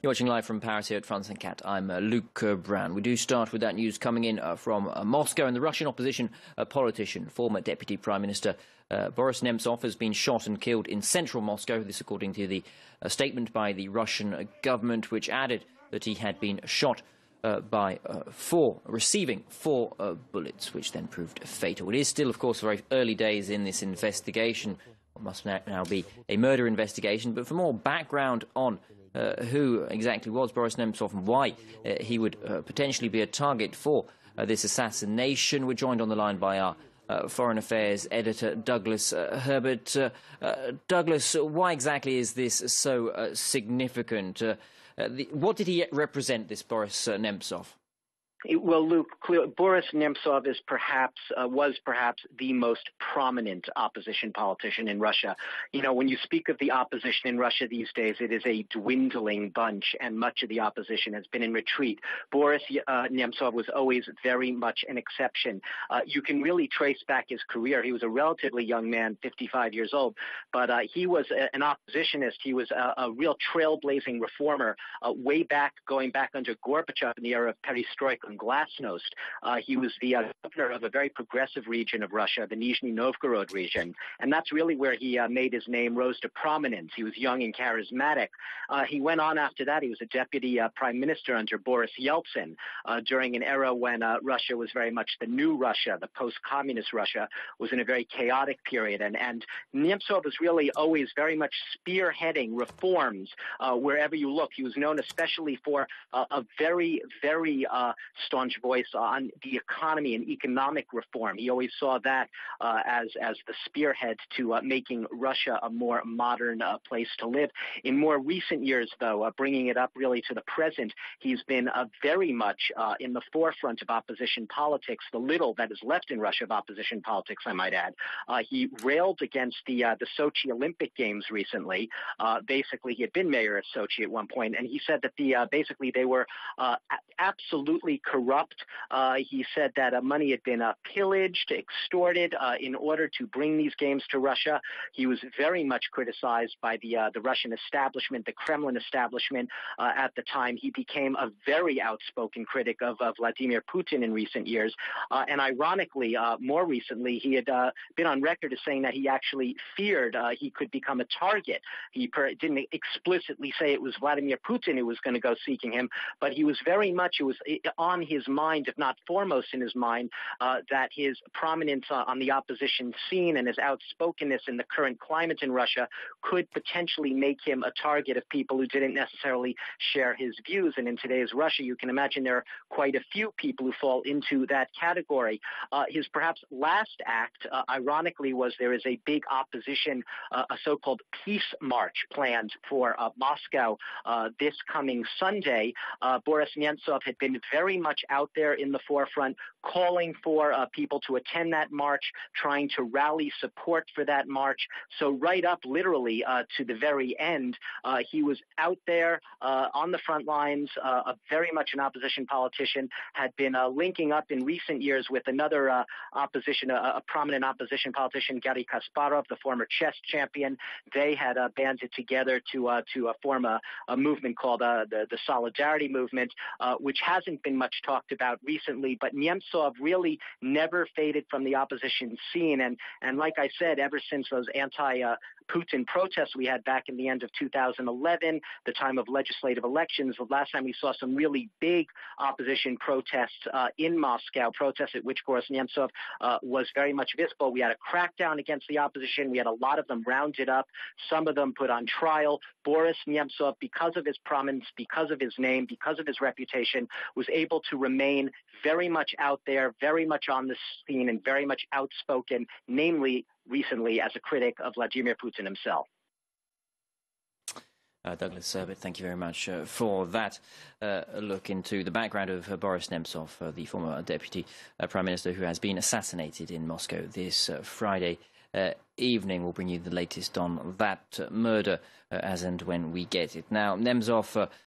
You're watching live from Paris here at France and Cat. I'm Luke Brown. We do start with that news coming in from Moscow, and the Russian opposition politician, former Deputy Prime Minister Boris Nemtsov, has been shot and killed in central Moscow. This according to the statement by the Russian government, which added that he had been shot by receiving four bullets, which then proved fatal. It is still, of course, very early days in this investigation. It must now be a murder investigation. But for more background on who exactly was Boris Nemtsov and why he would potentially be a target for this assassination, we're joined on the line by our Foreign Affairs editor, Douglas Herbert. Douglas, why exactly is this so significant? What did he represent, this Boris Nemtsov? Well, Luke, Boris Nemtsov was perhaps the most prominent opposition politician in Russia. You know, when you speak of the opposition in Russia these days, it is a dwindling bunch, and much of the opposition has been in retreat. Boris Nemtsov was always very much an exception. You can really trace back his career. He was a relatively young man, 55 years old, but he was an oppositionist. He was a real trailblazing reformer going back under Gorbachev in the era of perestroika and glasnost. He was the governor of a very progressive region of Russia, the Nizhny Novgorod region, and that's really where he made his name, rose to prominence. He was young and charismatic. He went on after that. He was a deputy prime minister under Boris Yeltsin during an era when Russia was very much the new Russia, the post-communist Russia, was in a very chaotic period. And Nemtsov was really always very much spearheading reforms wherever you look. He was known especially for a very, very staunch voice on the economy and economic reform. He always saw that as the spearhead to making Russia a more modern place to live. In more recent years, though, bringing it up really to the present, he's been very much in the forefront of opposition politics, the little that is left in Russia of opposition politics, I might add. He railed against the Sochi Olympic Games recently. Basically, he had been mayor of Sochi at one point, and he said that basically they were absolutely corrupt. He said that money had been pillaged, extorted in order to bring these games to Russia. He was very much criticized by the Russian establishment, the Kremlin establishment at the time. He became a very outspoken critic of Vladimir Putin in recent years. And ironically, more recently, he had been on record as saying that he actually feared he could become a target. He didn't explicitly say it was Vladimir Putin who was going to go seeking him, but he was very much, it was on his mind, if not foremost in his mind, that his prominence on the opposition scene and his outspokenness in the current climate in Russia could potentially make him a target of people who didn't necessarily share his views. And in today's Russia, you can imagine there are quite a few people who fall into that category. His perhaps last act, ironically, was there is a big opposition, a so-called peace march planned for Moscow this coming Sunday. Boris Nemtsov had been very much out there in the forefront, calling for people to attend that march, trying to rally support for that march. So right up literally to the very end, he was out there on the front lines, very much an opposition politician, had been linking up in recent years with another a prominent opposition politician, Garry Kasparov, the former chess champion. They had banded together to form a movement called the Solidarity Movement, which hasn't been much talked about recently, but Nemtsov really never faded from the opposition scene. And like I said, ever since those anti-Putin protests we had back in the end of 2011, the time of legislative elections, the last time we saw some really big opposition protests in Moscow, protests at which Boris Nemtsov was very much visible. We had a crackdown against the opposition. We had a lot of them rounded up, some of them put on trial. Boris Nemtsov, because of his prominence, because of his name, because of his reputation, was able to remain very much out there, very much on the scene, and very much outspoken, namely recently as a critic of Vladimir Putin himself. Douglas Herbert, thank you very much for that look into the background of Boris Nemtsov, the former Deputy Prime Minister who has been assassinated in Moscow this Friday evening. We'll bring you the latest on that murder as and when we get it. Now, Nemtsov